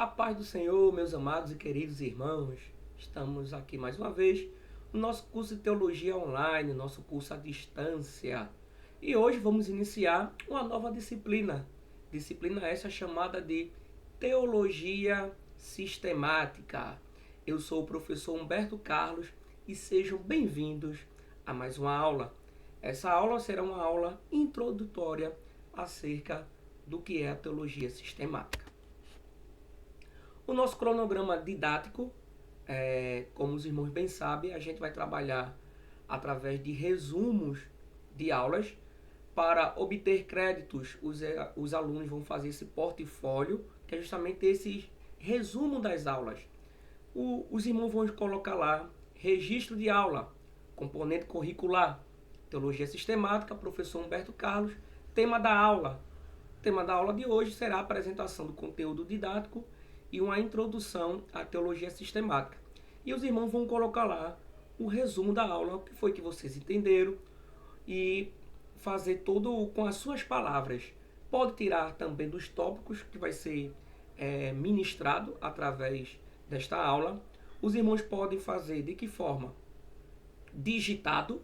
A paz do Senhor, meus amados e queridos irmãos. Estamos aqui mais uma vez no nosso curso de Teologia Online, nosso curso à distância. E hoje vamos iniciar uma nova disciplina. Disciplina essa chamada de Teologia Sistemática. Eu sou o professor Humberto Carlos e sejam bem-vindos a mais uma aula. Essa aula será uma aula introdutória acerca do que é a teologia sistemática. O nosso cronograma didático, como os irmãos bem sabem, a gente vai trabalhar através de resumos de aulas. Para obter créditos, os alunos vão fazer esse portfólio, que é justamente esse resumo das aulas. Os irmãos vão colocar lá registro de aula, componente curricular, teologia sistemática, professor Humberto Carlos, tema da aula. O tema da aula de hoje será a apresentação do conteúdo didático e uma introdução à teologia sistemática. E os irmãos vão colocar lá o resumo da aula, o que foi que vocês entenderam, e fazer todo com as suas palavras. Pode tirar também dos tópicos que vai ser ministrado através desta aula. Os irmãos podem fazer de que forma? Digitado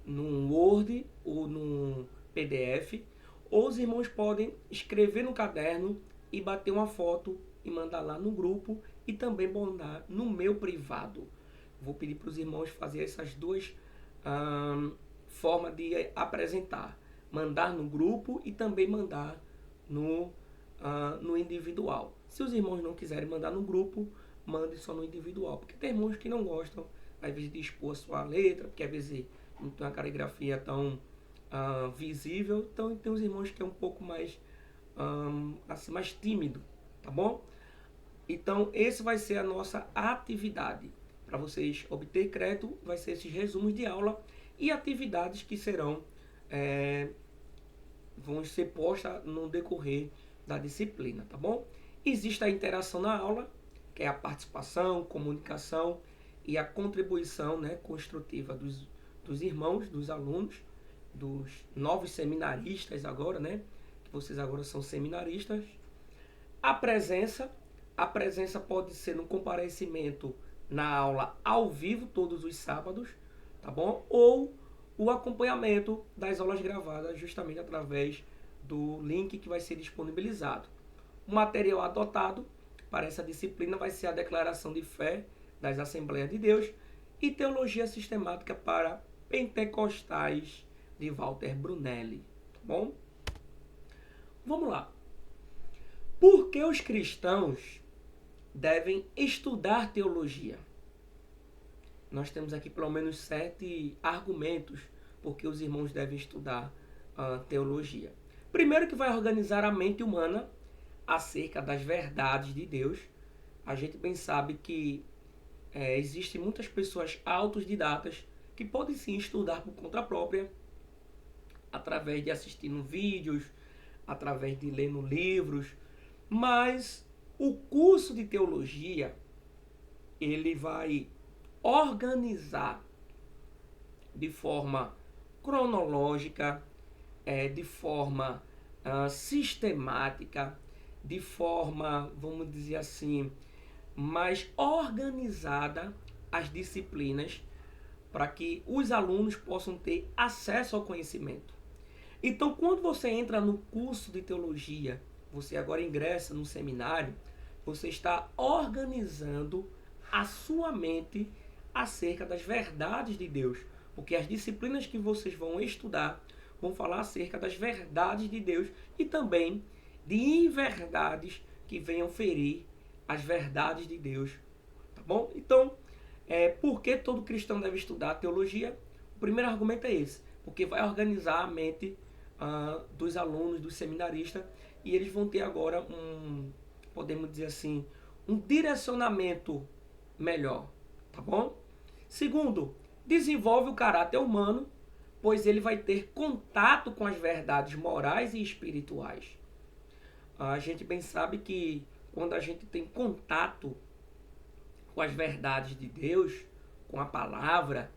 num Word ou num PDF, ou os irmãos podem escrever no caderno e bater uma foto e mandar lá no grupo e também mandar no meu privado. Vou pedir para os irmãos fazer essas duas formas de apresentar. Mandar no grupo e também mandar no individual. Se os irmãos não quiserem mandar no grupo, mande só no individual. Porque tem irmãos que não gostam, às vezes, de expor a sua letra, porque às vezes não tem uma caligrafia tão visível. Então tem os irmãos que é um pouco mais, assim, mais tímido, tá bom? Então, esse vai ser a nossa atividade. Para vocês obter crédito, vai ser esses resumos de aula e atividades que serão, vão ser postas no decorrer da disciplina, tá bom? Existe a interação na aula, que é a participação, comunicação e a contribuição, construtiva dos irmãos, dos alunos, dos novos seminaristas agora, que vocês agora são seminaristas. A presença pode ser no comparecimento na aula ao vivo, todos os sábados, tá bom? Ou o acompanhamento das aulas gravadas justamente através do link que vai ser disponibilizado. O material adotado para essa disciplina vai ser a declaração de fé das Assembleias de Deus e teologia sistemática para pentecostais de Walter Brunelli, tá bom? Vamos lá. Por que os cristãos devem estudar teologia? Nós temos aqui pelo menos 7 argumentos porque os irmãos devem estudar teologia. Primeiro, que vai organizar a mente humana acerca das verdades de Deus. A gente bem sabe que existem muitas pessoas autodidatas que podem sim estudar por conta própria, através de assistindo vídeos, através de lendo livros, mas o curso de teologia, ele vai organizar de forma cronológica, de forma sistemática, de forma, vamos dizer assim, mais organizada as disciplinas para que os alunos possam ter acesso ao conhecimento. Então, quando você entra no curso de teologia, você agora ingressa no seminário, você está organizando a sua mente acerca das verdades de Deus. Porque as disciplinas que vocês vão estudar vão falar acerca das verdades de Deus e também de inverdades que venham ferir as verdades de Deus. Tá bom? Então, por que todo cristão deve estudar teologia? O primeiro argumento é esse. Porque vai organizar a mente dos alunos, dos seminaristas, e eles vão ter agora podemos dizer assim, um direcionamento melhor, tá bom? Segundo, desenvolve o caráter humano, pois ele vai ter contato com as verdades morais e espirituais. A gente bem sabe que quando a gente tem contato com as verdades de Deus, com a palavra,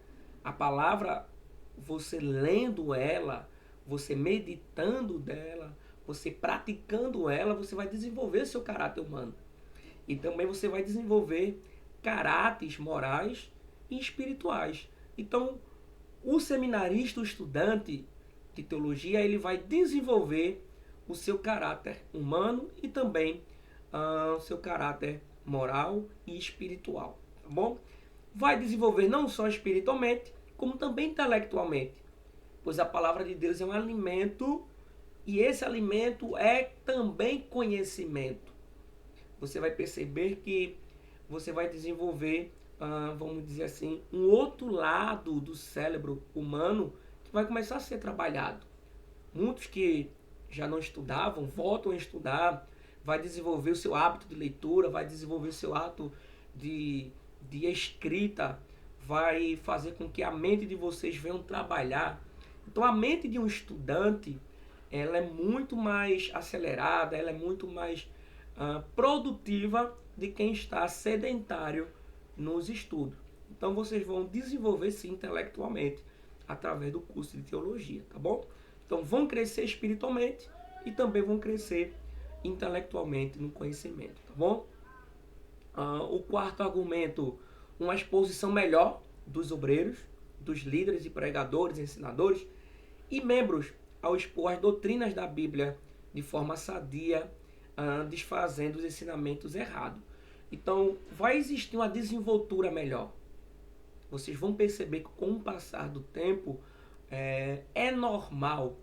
você lendo ela, você meditando dela, você praticando ela, você vai desenvolver seu caráter humano. E também você vai desenvolver caráteres morais e espirituais. Então, o seminarista, o estudante de teologia, ele vai desenvolver o seu caráter humano e também o seu caráter moral e espiritual, tá bom? Vai desenvolver não só espiritualmente, como também intelectualmente, pois a palavra de Deus é um alimento e esse alimento é também conhecimento. Você vai perceber que você vai desenvolver, vamos dizer assim, um outro lado do cérebro humano que vai começar a ser trabalhado. Muitos que já não estudavam, voltam a estudar, vai desenvolver o seu hábito de leitura, vai desenvolver o seu ato de escrita, vai fazer com que a mente de vocês venham trabalhar. Então a mente de um estudante, ela é muito mais acelerada, ela é muito mais produtiva de quem está sedentário nos estudos. Então vocês vão desenvolver sim intelectualmente através do curso de teologia, tá bom? Então vão crescer espiritualmente e também vão crescer intelectualmente no conhecimento, tá bom? O quarto argumento, uma exposição melhor dos obreiros, dos líderes e pregadores, ensinadores e membros ao expor as doutrinas da Bíblia de forma sadia, desfazendo os ensinamentos errados. Então, vai existir uma desenvoltura melhor. Vocês vão perceber que com o passar do tempo, é normal.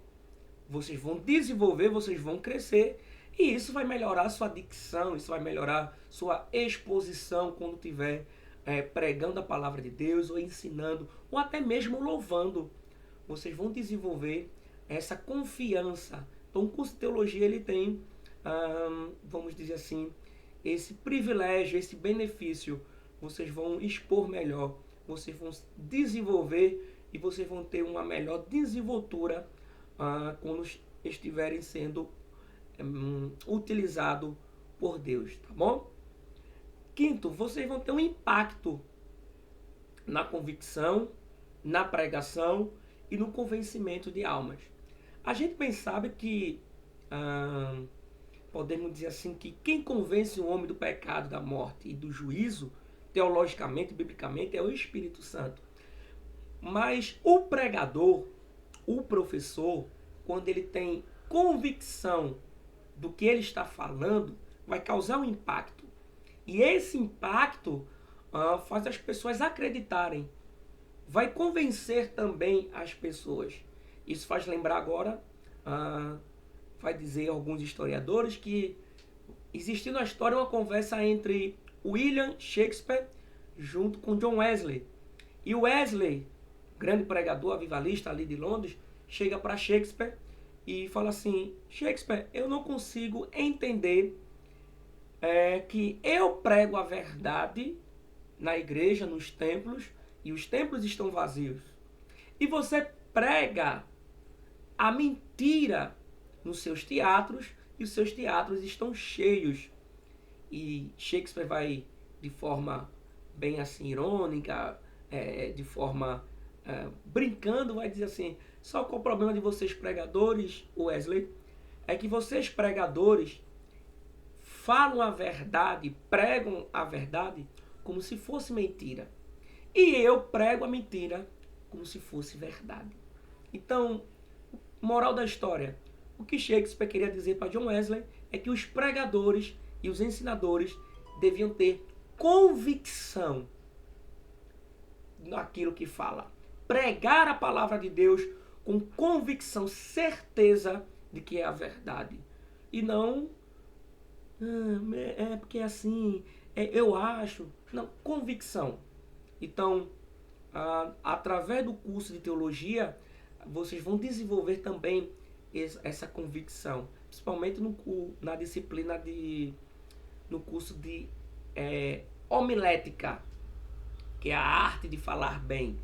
Vocês vão desenvolver, vocês vão crescer e isso vai melhorar a sua dicção, isso vai melhorar sua exposição quando estiver pregando a palavra de Deus ou ensinando ou até mesmo louvando. Vocês vão desenvolver essa confiança. Então, o curso de teologia ele tem, vamos dizer assim, esse privilégio, esse benefício. Vocês vão expor melhor, vocês vão desenvolver e vocês vão ter uma melhor desenvoltura quando estiverem sendo utilizados por Deus, tá bom? Quinto, vocês vão ter um impacto na convicção, na pregação e no convencimento de almas. A gente bem sabe que, podemos dizer assim, que quem convence o homem do pecado, da morte e do juízo, teologicamente, biblicamente, é o Espírito Santo. Mas o pregador, o professor, quando ele tem convicção do que ele está falando, vai causar um impacto. E esse impacto faz as pessoas acreditarem. Vai convencer também as pessoas. Isso faz lembrar agora, vai dizer alguns historiadores, que existiu na história uma conversa entre William Shakespeare junto com John Wesley. E Wesley, grande pregador avivalista ali de Londres, chega para Shakespeare e fala assim: Shakespeare, eu não consigo entender que eu prego a verdade na igreja, nos templos, e os templos estão vazios. E você prega a mentira nos seus teatros, e os seus teatros estão cheios. E Shakespeare vai, de forma bem assim irônica, de forma brincando, vai dizer assim: só que o problema de vocês pregadores, Wesley, é que vocês pregadores falam a verdade, pregam a verdade como se fosse mentira. E eu prego a mentira como se fosse verdade. Então, moral da história, o que Shakespeare queria dizer para John Wesley é que os pregadores e os ensinadores deviam ter convicção naquilo que fala. Pregar a palavra de Deus com convicção, certeza de que é a verdade. E não, porque assim, eu acho. Não, convicção. Então, através do curso de teologia, vocês vão desenvolver também essa convicção. Principalmente na disciplina no curso de homilética, que é a arte de falar bem,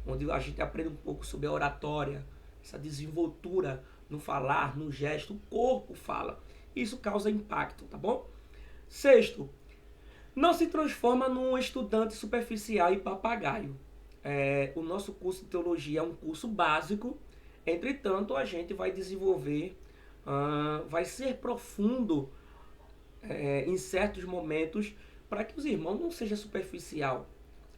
onde a gente aprende um pouco sobre a oratória, essa desenvoltura no falar, no gesto, o corpo fala. Isso causa impacto, tá bom? Sexto, não se transforma num estudante superficial e papagaio. O nosso curso de teologia é um curso básico, entretanto a gente vai desenvolver, vai ser profundo em certos momentos, para que os irmãos não seja superficial.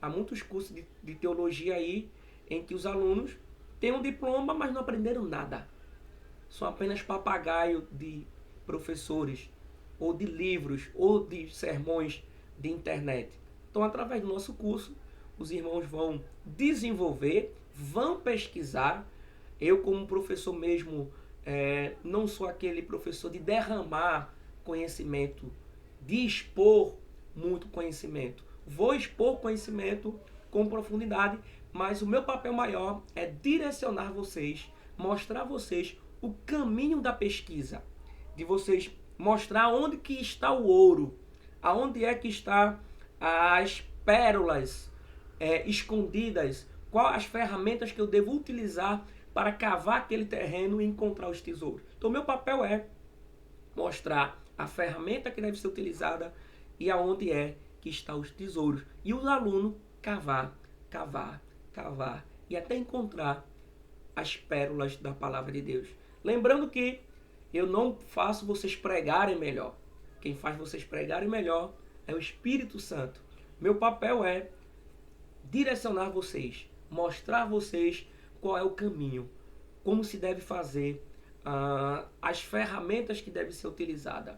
Há muitos cursos de teologia aí em que os alunos têm um diploma, mas não aprenderam nada. São apenas papagaio de professores, ou de livros, ou de sermões de internet. Então, através do nosso curso, os irmãos vão desenvolver, vão pesquisar. Eu, como professor mesmo, não sou aquele professor de derramar conhecimento, de expor muito conhecimento. Vou expor conhecimento com profundidade, mas o meu papel maior é direcionar vocês, mostrar a vocês o caminho da pesquisa, de vocês mostrar onde que está o ouro, aonde é que está as pérolas escondidas, quais as ferramentas que eu devo utilizar para cavar aquele terreno e encontrar os tesouros. Então, meu papel é mostrar a ferramenta que deve ser utilizada e aonde é que estão os tesouros. E o aluno cavar, cavar, cavar e até encontrar as pérolas da palavra de Deus. Lembrando que eu não faço vocês pregarem melhor. Quem faz vocês pregarem melhor é o Espírito Santo. Meu papel é direcionar vocês, mostrar a vocês qual é o caminho, como se deve fazer, as ferramentas que devem ser utilizadas.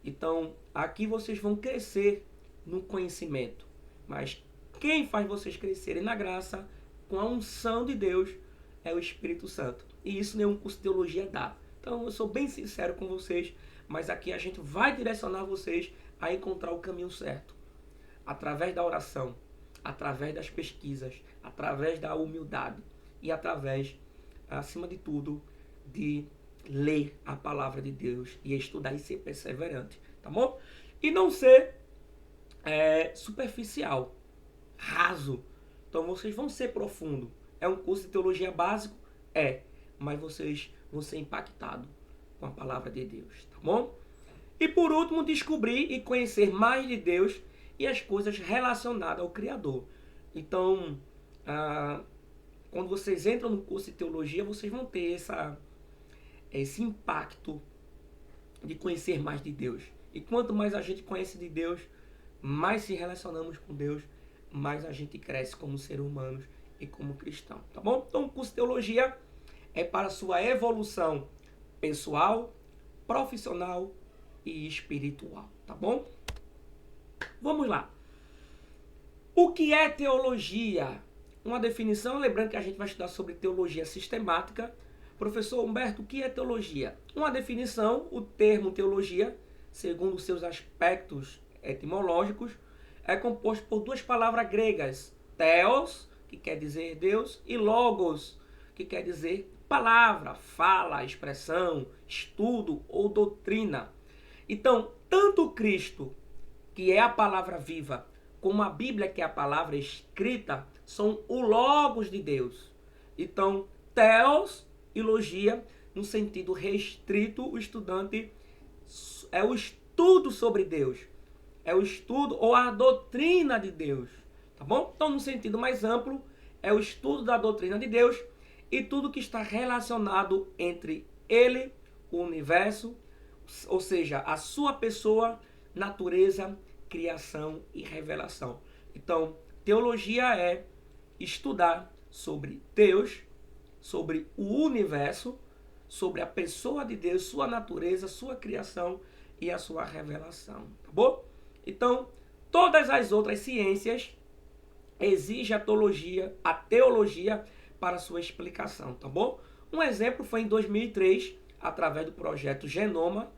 Então, aqui vocês vão crescer no conhecimento. Mas quem faz vocês crescerem na graça, com a unção de Deus, é o Espírito Santo. E isso nenhum curso de teologia dá. Então, eu sou bem sincero com vocês, mas aqui a gente vai direcionar vocês a encontrar o caminho certo. Através da oração, através das pesquisas, através da humildade e através, acima de tudo, de ler a palavra de Deus e estudar e ser perseverante, tá bom? E não ser superficial, raso. Então vocês vão ser profundo. É um curso de teologia básico? Mas vocês vão ser impactados com a palavra de Deus, tá bom? E por último, descobrir e conhecer mais de Deus e as coisas relacionadas ao Criador. Então, quando vocês entram no curso de teologia, vocês vão ter esse impacto de conhecer mais de Deus. E quanto mais a gente conhece de Deus, mais se relacionamos com Deus, mais a gente cresce como ser humano e como cristão, tá bom? Então, o curso de teologia é para a sua evolução pessoal, profissional e espiritual, tá bom? Vamos lá. O que é teologia? Uma definição, lembrando que a gente vai estudar sobre teologia sistemática. Professor Humberto, o que é teologia? Uma definição, o termo teologia, segundo seus aspectos etimológicos, é composto por duas palavras gregas, theos, que quer dizer Deus, e logos, que quer dizer palavra, fala, expressão, estudo ou doutrina. Então, tanto Cristo, que é a palavra viva, como a Bíblia, que é a palavra escrita, são o logos de Deus. Então, theos e logia, no sentido restrito, o estudante é o estudo sobre Deus. É o estudo ou a doutrina de Deus. Tá bom? Então, no sentido mais amplo, é o estudo da doutrina de Deus e tudo que está relacionado entre ele, o universo, ou seja, a sua pessoa, natureza, criação e revelação. Então, teologia é estudar sobre Deus, sobre o universo, sobre a pessoa de Deus, sua natureza, sua criação e a sua revelação, tá bom? Então, todas as outras ciências exigem a teologia para sua explicação, tá bom? Um exemplo foi em 2003, através do projeto Genoma,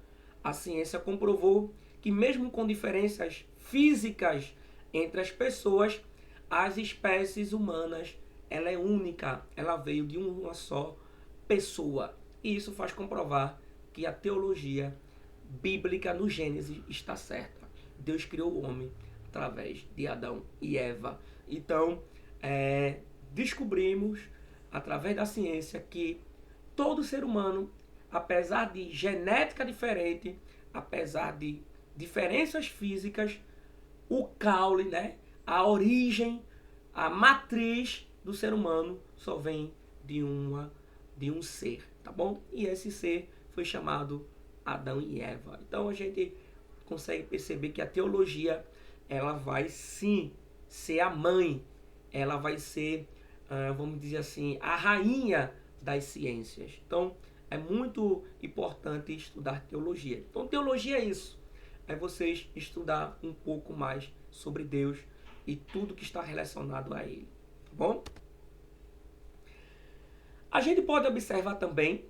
a ciência comprovou que mesmo com diferenças físicas entre as pessoas, as espécies humanas, ela é única, ela veio de uma só pessoa. E isso faz comprovar que a teologia bíblica no Gênesis está certa. Deus criou o homem através de Adão e Eva. Então, descobrimos, através da ciência, que todo ser humano, apesar de genética diferente, apesar de diferenças físicas, o caule, né, a origem, a matriz do ser humano só vem de um ser, tá bom? E esse ser foi chamado Adão e Eva. Então a gente consegue perceber que a teologia, ela vai sim ser a mãe, ela vai ser, vamos dizer assim, a rainha das ciências. Então, é muito importante estudar teologia. Então, teologia é isso. É vocês estudar um pouco mais sobre Deus e tudo que está relacionado a Ele. Tá bom? A gente pode observar também,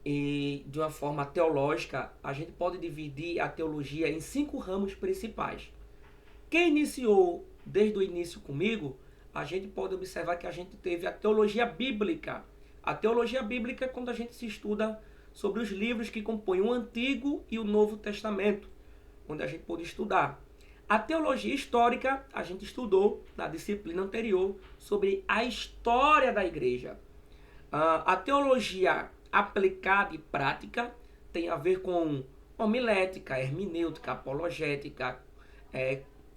e de uma forma teológica, a gente pode dividir a teologia em 5 ramos principais. Quem iniciou desde o início comigo, a gente pode observar que a gente teve a teologia bíblica. A teologia bíblica é quando a gente se estuda sobre os livros que compõem o Antigo e o Novo Testamento, onde a gente pôde estudar. A teologia histórica, a gente estudou na disciplina anterior sobre a história da igreja. A teologia aplicada e prática tem a ver com homilética, hermenêutica, apologética,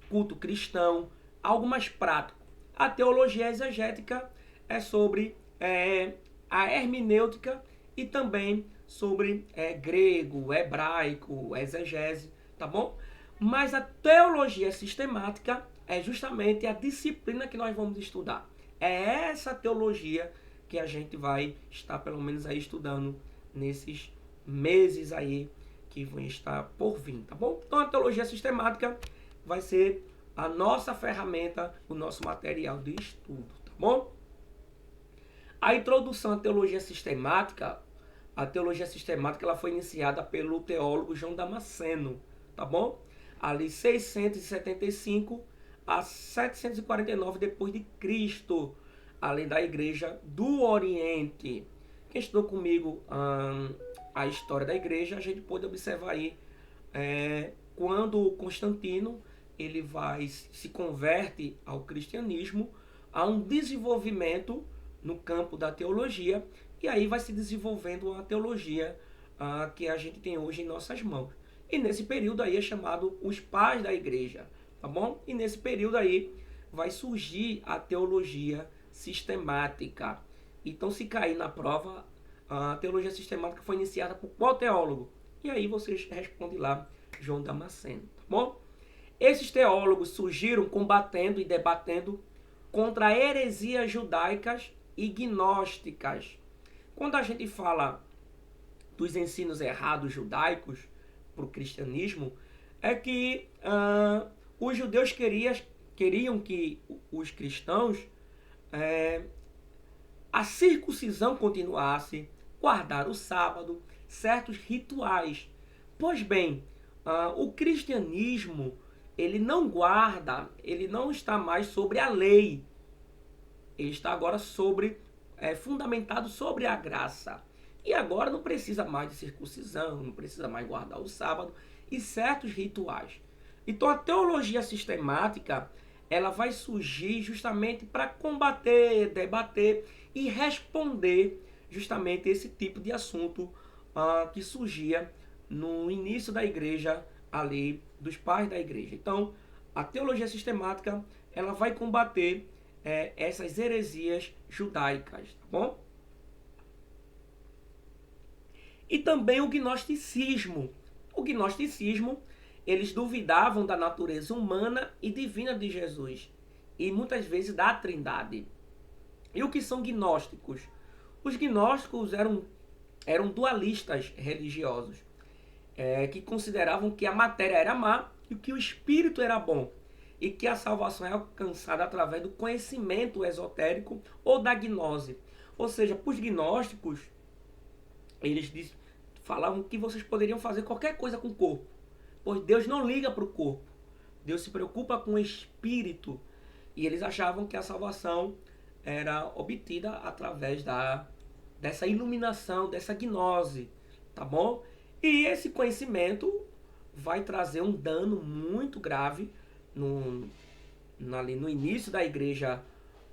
culto cristão, algo mais prático. A teologia exegética é sobre a hermenêutica e também sobre grego, hebraico, exegese, tá bom? Mas a teologia sistemática é justamente a disciplina que nós vamos estudar. É essa teologia que a gente vai estar pelo menos aí estudando nesses meses aí que vão estar por vir, tá bom? Então a teologia sistemática vai ser a nossa ferramenta, o nosso material de estudo, tá bom? A introdução à teologia sistemática, ela foi iniciada pelo teólogo João Damasceno, tá bom? Ali 675 a 749 depois de Cristo, além da Igreja do Oriente. Quem estudou comigo a história da igreja, a gente pode observar aí quando Constantino ele se converte ao cristianismo, há um desenvolvimento no campo da teologia, e aí vai se desenvolvendo a teologia que a gente tem hoje em nossas mãos. E nesse período aí é chamado os pais da igreja, tá bom? E nesse período aí vai surgir a teologia sistemática. Então, se cair na prova, a teologia sistemática foi iniciada por qual teólogo? E aí vocês respondem lá, João Damasceno, tá bom? Esses teólogos surgiram combatendo e debatendo contra heresias judaicas e gnósticas. Quando a gente fala dos ensinos errados judaicos para o cristianismo, é que os judeus queriam que os cristãos a circuncisão continuasse, guardar o sábado, certos rituais. Pois bem, o cristianismo, ele não guarda, ele não está mais sobre a lei. Ele está agora fundamentado sobre a graça. E agora não precisa mais de circuncisão, não precisa mais guardar o sábado e certos rituais. Então a teologia sistemática, ela vai surgir justamente para combater, debater e responder justamente esse tipo de assunto que surgia no início da igreja ali, dos pais da igreja. Então, a teologia sistemática, ela vai combater essas heresias judaicas, tá bom? E também o gnosticismo. O gnosticismo, eles duvidavam da natureza humana e divina de Jesus, e muitas vezes da Trindade. E o que são gnósticos? Os gnósticos eram dualistas religiosos, que consideravam que a matéria era má e que o espírito era bom, e que a salvação é alcançada através do conhecimento esotérico ou da gnose. Ou seja, para os gnósticos, eles falavam que vocês poderiam fazer qualquer coisa com o corpo, pois Deus não liga para o corpo. Deus se preocupa com o espírito. E eles achavam que a salvação era obtida através dessa iluminação, dessa gnose, tá bom? E esse conhecimento vai trazer um dano muito grave ali no início da igreja,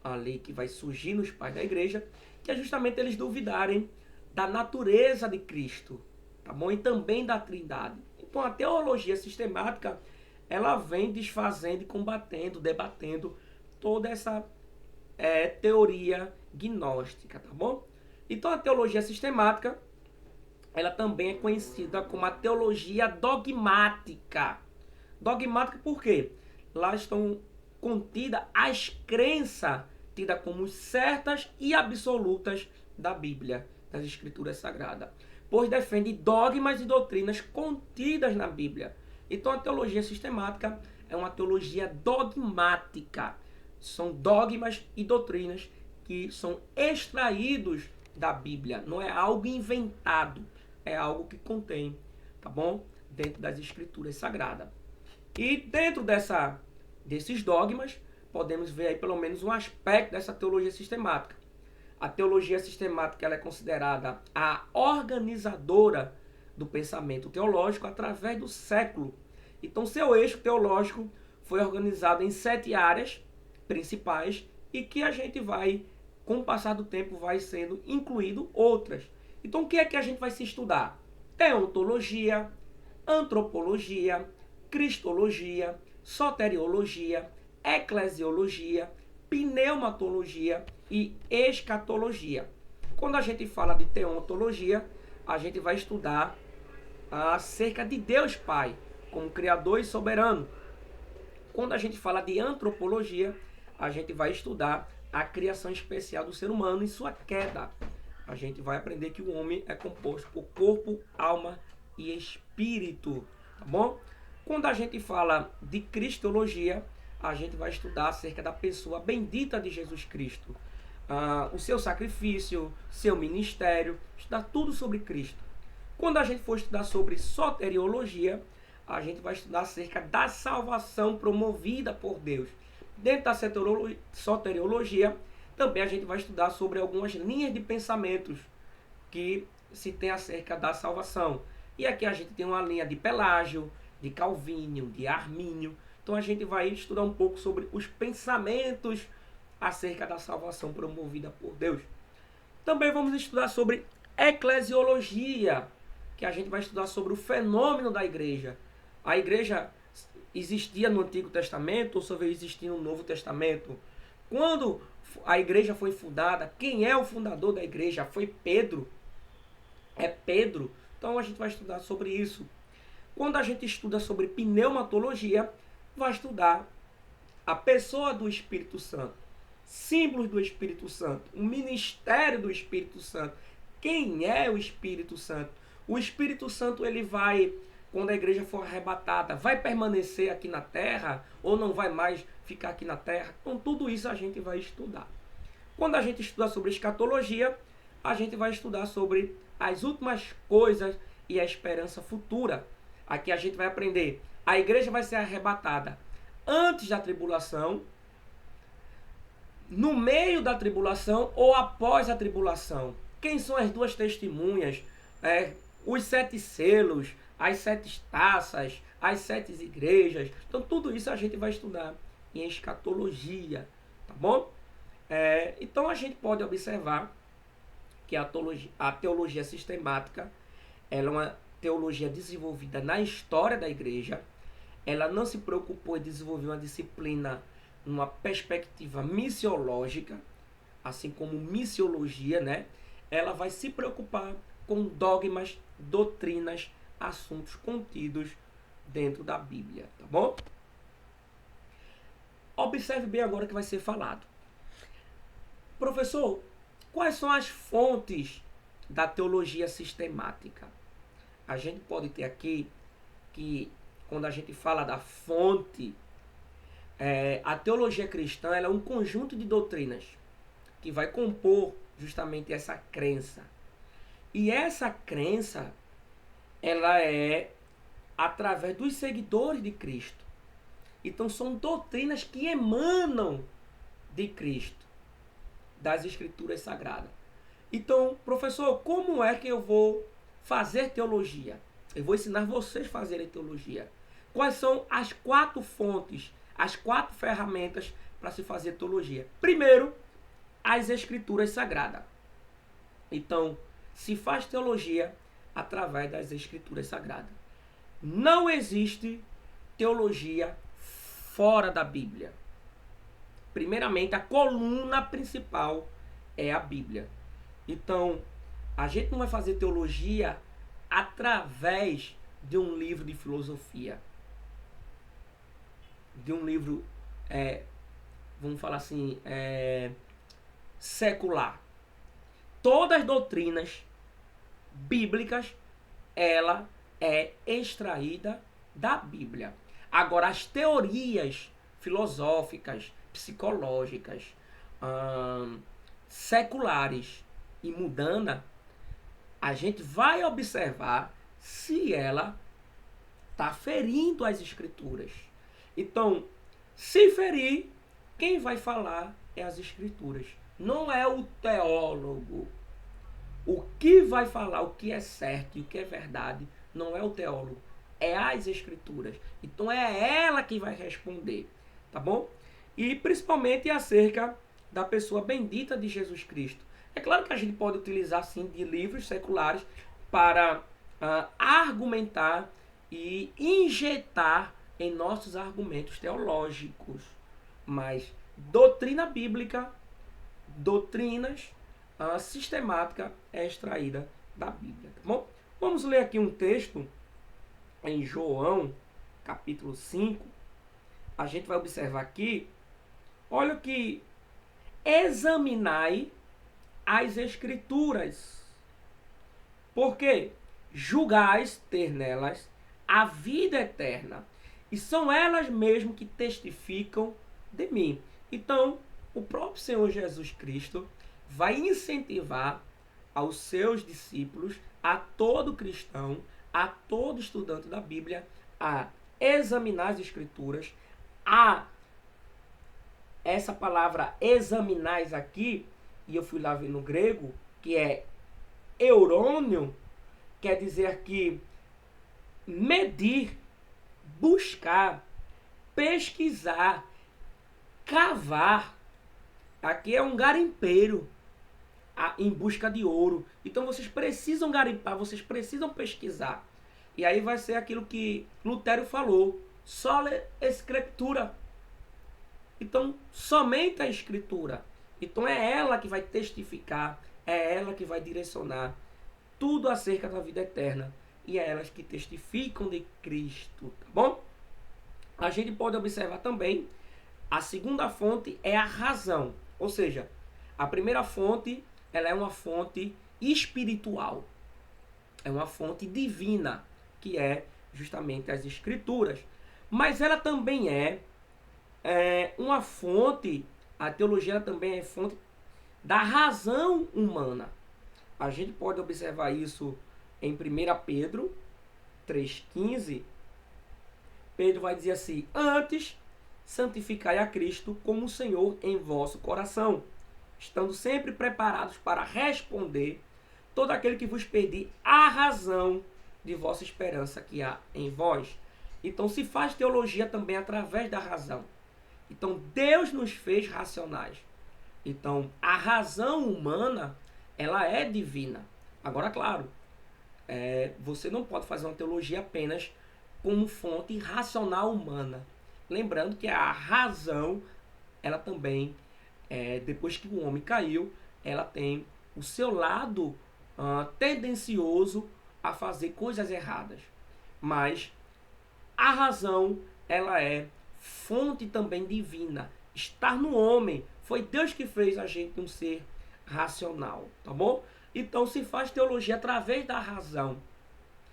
ali que vai surgir nos pais da igreja, que é justamente eles duvidarem da natureza de Cristo, tá bom? E também da Trindade. Então a teologia sistemática, ela vem desfazendo e combatendo, debatendo toda essa teoria gnóstica, tá bom? Então a teologia sistemática, ela também é conhecida como a teologia dogmática. Dogmática por quê? Lá estão contidas as crenças tidas como certas e absolutas da Bíblia, das Escrituras Sagradas, pois defende dogmas e doutrinas contidas na Bíblia. Então a teologia sistemática é uma teologia dogmática. São dogmas e doutrinas que são extraídos da Bíblia. Não é algo inventado, é algo que contém, tá bom? Dentro das Escrituras Sagradas. E dentro desses dogmas, podemos ver aí pelo menos um aspecto dessa teologia sistemática. A teologia sistemática ela é considerada a organizadora do pensamento teológico através do século. Então, seu eixo teológico foi organizado em 7 áreas principais e que a gente vai, com o passar do tempo, vai sendo incluído outras. Então, o que é que a gente vai se estudar? Teontologia, antropologia, cristologia, soteriologia, eclesiologia, pneumatologia e escatologia. Quando a gente fala de teontologia, a gente vai estudar acerca de Deus Pai, como Criador e Soberano. Quando a gente fala de antropologia, a gente vai estudar a criação especial do ser humano e sua queda. A gente vai aprender que o homem é composto por corpo, alma e espírito, tá bom? Quando a gente fala de cristologia, a gente vai estudar acerca da pessoa bendita de Jesus Cristo. O seu sacrifício, seu ministério, estudar tudo sobre Cristo. Quando a gente for estudar sobre soteriologia, a gente vai estudar acerca da salvação promovida por Deus. Dentro da soteriologia, também a gente vai estudar sobre algumas linhas de pensamentos que se tem acerca da salvação. E aqui a gente tem uma linha de Pelágio, de Calvínio, de Armínio. Então a gente vai estudar um pouco sobre os pensamentos acerca da salvação promovida por Deus. Também vamos estudar sobre eclesiologia, que a gente vai estudar sobre o fenômeno da igreja. A igreja existia no Antigo Testamento ou só veio existir no Novo Testamento? Quando a igreja foi fundada, quem é o fundador da igreja? Foi Pedro. É Pedro. Então a gente vai estudar sobre isso. Quando a gente estuda sobre pneumatologia, vai estudar a pessoa do Espírito Santo, símbolos do Espírito Santo, o ministério do Espírito Santo. Quem é o Espírito Santo? O Espírito Santo, ele vai, quando a igreja for arrebatada, vai permanecer aqui na terra ou não vai mais ficar aqui na terra? Então tudo isso a gente vai estudar. Quando a gente estuda sobre escatologia, a gente vai estudar sobre as últimas coisas e a esperança futura. Aqui a gente vai aprender, a igreja vai ser arrebatada antes da tribulação, no meio da tribulação ou após a tribulação. Quem são as duas testemunhas? Os 7 selos, as 7 taças, as 7 igrejas. Então tudo isso a gente vai estudar em escatologia, tá bom? Então a gente pode observar que a teologia sistemática ela é uma teologia desenvolvida na história da igreja. Ela não se preocupou em desenvolver uma disciplina numa perspectiva missiológica, assim como missiologia, né? Ela vai se preocupar com dogmas, doutrinas, assuntos contidos dentro da Bíblia, tá bom? Observe bem agora o que vai ser falado. Professor, quais são as fontes da teologia sistemática? A gente pode ter aqui que, quando a gente fala da fonte, a teologia cristã ela é um conjunto de doutrinas que vai compor justamente essa crença. E essa crença, ela é através dos seguidores de Cristo. Então são doutrinas que emanam de Cristo, das Escrituras Sagradas. Então, professor, como é que eu vou fazer teologia? Eu vou ensinar vocês a fazerem teologia. Quais são as 4 fontes, as 4 ferramentas para se fazer teologia? Primeiro, as Escrituras Sagradas. Então, se faz teologia através das Escrituras Sagradas. Não existe teologia fora da Bíblia. Primeiramente, a coluna principal é a Bíblia. Então, a gente não vai fazer teologia através de um livro de filosofia, de um livro, vamos falar assim, secular. Todas as doutrinas bíblicas, ela é extraída da Bíblia. Agora, as teorias filosóficas, psicológicas, seculares e mundana, a gente vai observar se ela está ferindo as escrituras. Então, se ferir, quem vai falar é as escrituras. Não é o teólogo. O que vai falar o que é certo e o que é verdade não é o teólogo, é as escrituras. Então é ela que vai responder, tá bom? E principalmente acerca da pessoa bendita de Jesus Cristo. É claro que a gente pode utilizar sim de livros seculares para argumentar e injetar em nossos argumentos teológicos, mas doutrina bíblica, doutrinas sistemática é extraída da Bíblia, tá bom? Vamos ler aqui um texto em João, capítulo 5. A gente vai observar aqui, olha o que: examinai as escrituras, porque julgais ter nelas a vida eterna, e são elas mesmo que testificam de mim. Então, o próprio Senhor Jesus Cristo vai incentivar aos seus discípulos, a todo cristão, a todo estudante da Bíblia, a examinar as escrituras, essa palavra examinais aqui, e eu fui lá ver no grego, que é eurônio, quer dizer que medir, buscar, pesquisar, cavar. Aqui é um garimpeiro em busca de ouro. Então vocês precisam garimpar, vocês precisam pesquisar. E aí vai ser aquilo que Lutero falou: sola escritura. Então, somente a escritura. Então é ela que vai testificar, é ela que vai direcionar tudo acerca da vida eterna. E é elas que testificam de Cristo, tá bom? A gente pode observar também, a segunda fonte é a razão. Ou seja, a primeira fonte, ela é uma fonte espiritual. É uma fonte divina, que é justamente as escrituras. Mas ela também é uma fonte, a teologia também é fonte da razão humana. A gente pode observar isso em 1 Pedro 3,15. Pedro vai dizer assim: antes, santificai a Cristo como o Senhor em vosso coração, estando sempre preparados para responder todo aquele que vos pedir a razão de vossa esperança que há em vós. Então se faz teologia também através da razão. Então Deus nos fez racionais. Então a razão humana, ela é divina. Agora, claro, você não pode fazer uma teologia apenas como fonte racional humana. Lembrando que a razão, ela também, depois que o homem caiu, ela tem o seu lado tendencioso a fazer coisas erradas. Mas a razão, ela é fonte também divina. Estar no homem, foi Deus que fez a gente um ser racional, tá bom? Então se faz teologia através da razão.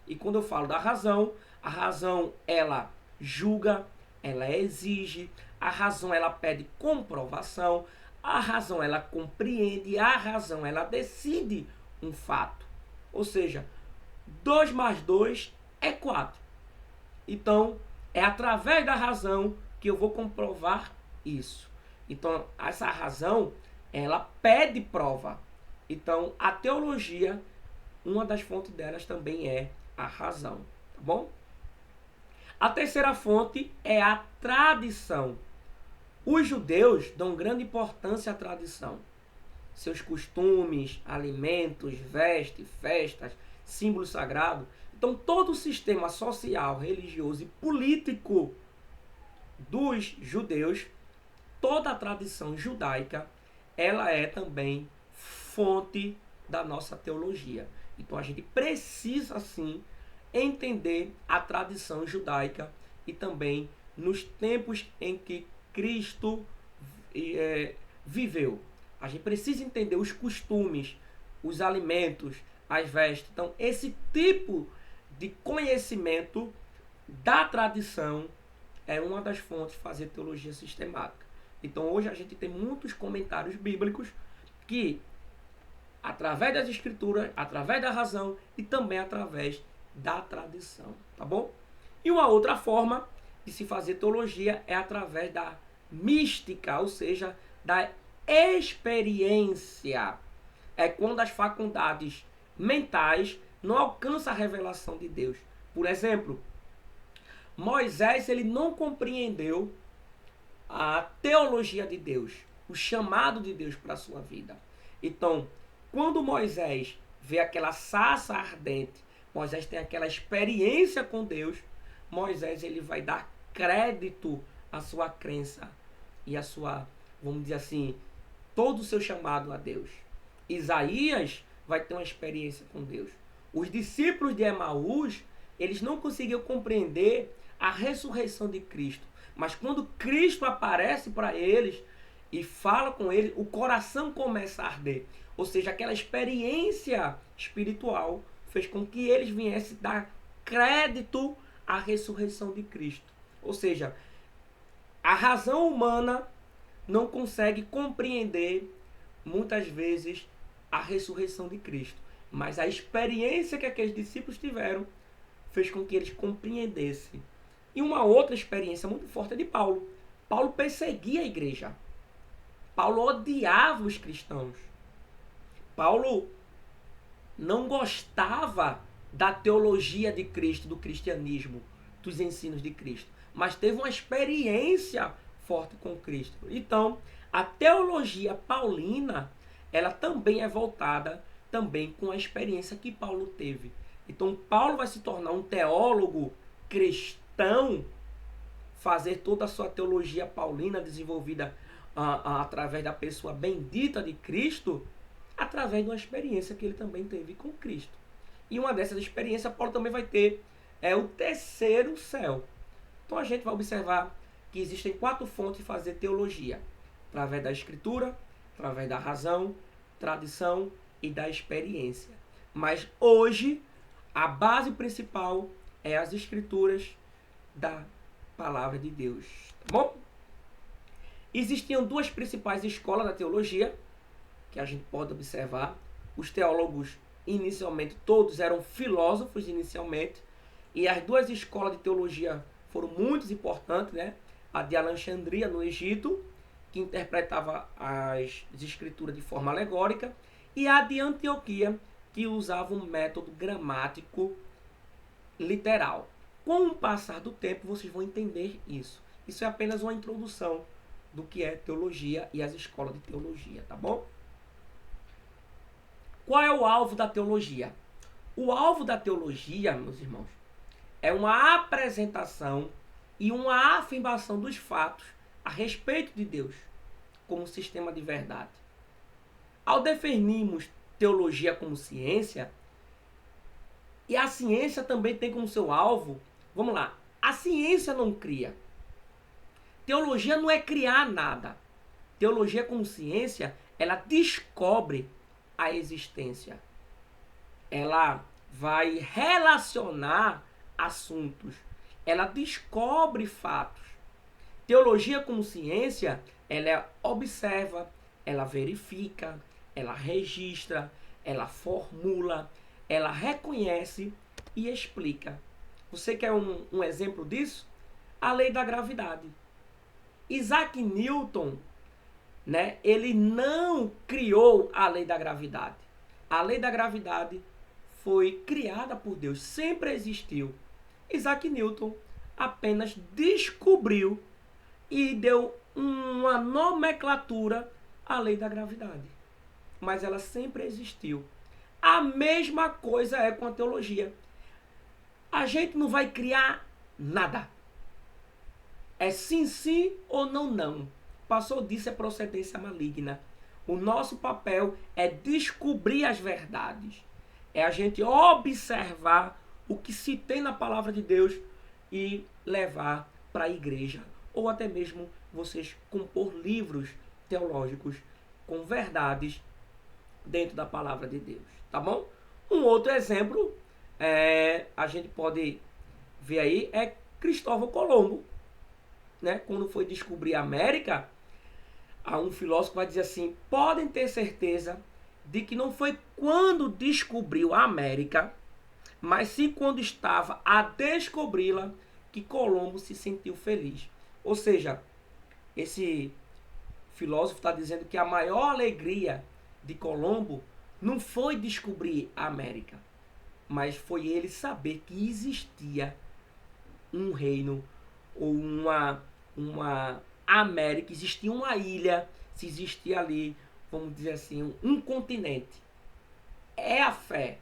E quando eu falo da razão, a razão ela julga, ela exige, a razão ela pede comprovação, a razão ela compreende, a razão ela decide um fato. Ou seja, 2 mais 2 é 4. Então, é através da razão que eu vou comprovar isso. Então, essa razão, ela pede prova. Então, a teologia, uma das fontes delas também é a razão, tá bom? A terceira fonte é a tradição. Os judeus dão grande importância à tradição. Seus costumes, alimentos, vestes, festas, símbolos sagrados. Então, todo o sistema social, religioso e político dos judeus, toda a tradição judaica, ela é também fonte da nossa teologia. Então a gente precisa sim entender a tradição judaica e também nos tempos em que Cristo viveu. A gente precisa entender os costumes, os alimentos, as vestes. Então, esse tipo de conhecimento da tradição é uma das fontes de fazer teologia sistemática. Então, hoje a gente tem muitos comentários bíblicos que, através das escrituras, através da razão e também através da tradição, tá bom? E uma outra forma de se fazer teologia é através da mística, ou seja, da experiência. É quando as faculdades mentais não alcançam a revelação de Deus. Por exemplo, Moisés ele não compreendeu a teologia de Deus, o chamado de Deus para a sua vida. Então, quando Moisés vê aquela sarça ardente, Moisés tem aquela experiência com Deus, Moisés ele vai dar crédito à sua crença e à sua, vamos dizer assim, todo o seu chamado a Deus. Isaías vai ter uma experiência com Deus. Os discípulos de Emaús, eles não conseguiam compreender a ressurreição de Cristo. Mas quando Cristo aparece para eles e fala com eles, o coração começa a arder. Ou seja, aquela experiência espiritual fez com que eles viessem dar crédito à ressurreição de Cristo. Ou seja, a razão humana não consegue compreender muitas vezes a ressurreição de Cristo. Mas a experiência que aqueles discípulos tiveram fez com que eles compreendessem. E uma outra experiência muito forte é de Paulo. Paulo perseguia a igreja. Paulo odiava os cristãos. Paulo não gostava da teologia de Cristo, do cristianismo, dos ensinos de Cristo. Mas teve uma experiência forte com Cristo. Então, a teologia paulina, ela também é voltada também com a experiência que Paulo teve. Então, Paulo vai se tornar um teólogo cristão, fazer toda a sua teologia paulina desenvolvida através da pessoa bendita de Cristo, através de uma experiência que ele também teve com Cristo. E uma dessas experiências, Paulo também vai ter o terceiro céu. Então, a gente vai observar que existem 4 fontes de fazer teologia. Através da escritura, através da razão, tradição e da experiência. Mas hoje, a base principal é as escrituras da palavra de Deus. Tá bom? Existiam 2 principais escolas da teologia, que a gente pode observar. Os teólogos, inicialmente, todos eram filósofos inicialmente, e as 2 escolas de teologia foram muito importantes, né? A de Alexandria, no Egito, que interpretava as escrituras de forma alegórica, e a de Antioquia, que usava um método gramático literal. Com o passar do tempo, vocês vão entender isso. Isso é apenas uma introdução do que é teologia e as escolas de teologia, tá bom? Qual é o alvo da teologia? O alvo da teologia, meus irmãos, é uma apresentação e uma afirmação dos fatos a respeito de Deus como sistema de verdade. Ao definirmos teologia como ciência, e a ciência também tem como seu alvo, vamos lá, a ciência não cria. Teologia não é criar nada. Teologia como ciência, ela descobre a existência. Ela vai relacionar assuntos. Ela descobre fatos. Teologia como ciência, ela observa, ela verifica, ela registra, ela formula, ela reconhece e explica. Você quer um exemplo disso? A lei da gravidade. Isaac Newton, né, ele não criou a lei da gravidade. A lei da gravidade foi criada por Deus, sempre existiu. Isaac Newton apenas descobriu e deu uma nomenclatura à lei da gravidade. Mas ela sempre existiu. A mesma coisa é com a teologia. A gente não vai criar nada. É sim, sim ou não, não. Passou disso é procedência maligna. O nosso papel é descobrir as verdades. É a gente observar o que se tem na palavra de Deus e levar para a igreja. Ou até mesmo vocês compor livros teológicos com verdades dentro da palavra de Deus. Tá bom? Um outro exemplo, a gente pode ver aí, é Cristóvão Colombo. Né? Quando foi descobrir a América, há um filósofo vai dizer assim: podem ter certeza de que não foi quando descobriu a América, mas sim quando estava a descobri-la, que Colombo se sentiu feliz. Ou seja, esse filósofo está dizendo que a maior alegria de Colombo não foi descobrir a América, mas foi ele saber que existia um reino ou uma América, existia uma ilha, se existia ali, vamos dizer assim, um continente. É a fé.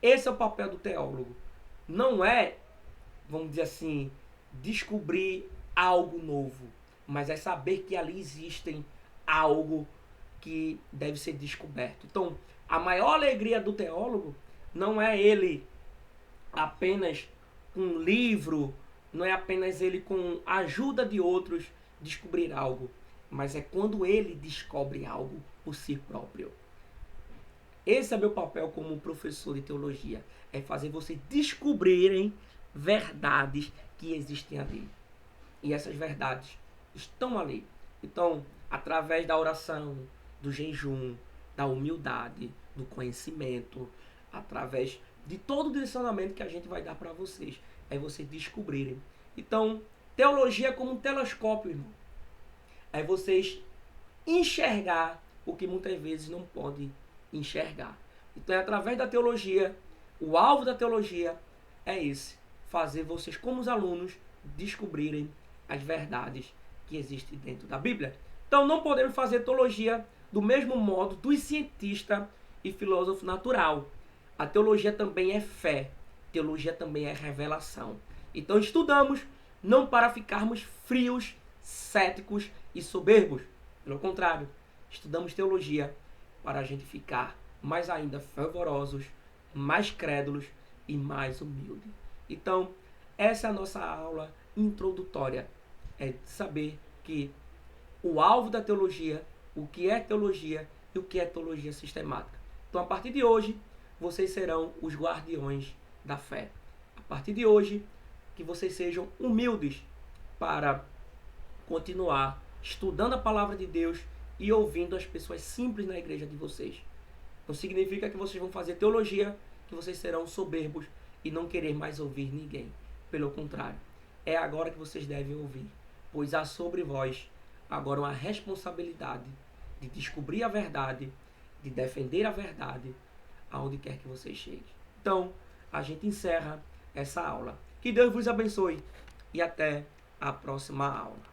Esse é o papel do teólogo. Não é, vamos dizer assim, descobrir algo novo, mas é saber que ali existem algo que deve ser descoberto. Então, a maior alegria do teólogo não é ele apenas com um livro, não é apenas ele com a ajuda de outros descobrir algo, mas é quando ele descobre algo por si próprio. Esse é meu papel como professor de teologia, é fazer vocês descobrirem verdades que existem ali. E essas verdades estão ali. Então, através da oração, do jejum, da humildade, do conhecimento, através de todo o direcionamento que a gente vai dar para vocês, é vocês descobrirem. Então, teologia é como um telescópio, irmão. É vocês enxergar o que muitas vezes não pode enxergar. Então, é através da teologia, o alvo da teologia é esse: fazer vocês, como os alunos, descobrirem as verdades que existem dentro da Bíblia. Então, não podemos fazer teologia do mesmo modo dos cientistas e filósofo natural. A teologia também é fé. Teologia também é revelação. Então, estudamos não para ficarmos frios, céticos e soberbos. Pelo contrário, estudamos teologia para a gente ficar mais ainda fervorosos, mais crédulos e mais humildes. Então, essa é a nossa aula introdutória. É saber que o alvo da teologia, o que é teologia e o que é teologia sistemática. Então, a partir de hoje, vocês serão os guardiões da fé. A partir de hoje, que vocês sejam humildes para continuar estudando a palavra de Deus e ouvindo as pessoas simples na igreja de vocês. Não significa que vocês vão fazer teologia, que vocês serão soberbos e não querer mais ouvir ninguém. Pelo contrário, é agora que vocês devem ouvir, pois há sobre vós agora uma responsabilidade de descobrir a verdade, de defender a verdade, aonde quer que vocês cheguem. Então, a gente encerra essa aula. Que Deus vos abençoe e até a próxima aula.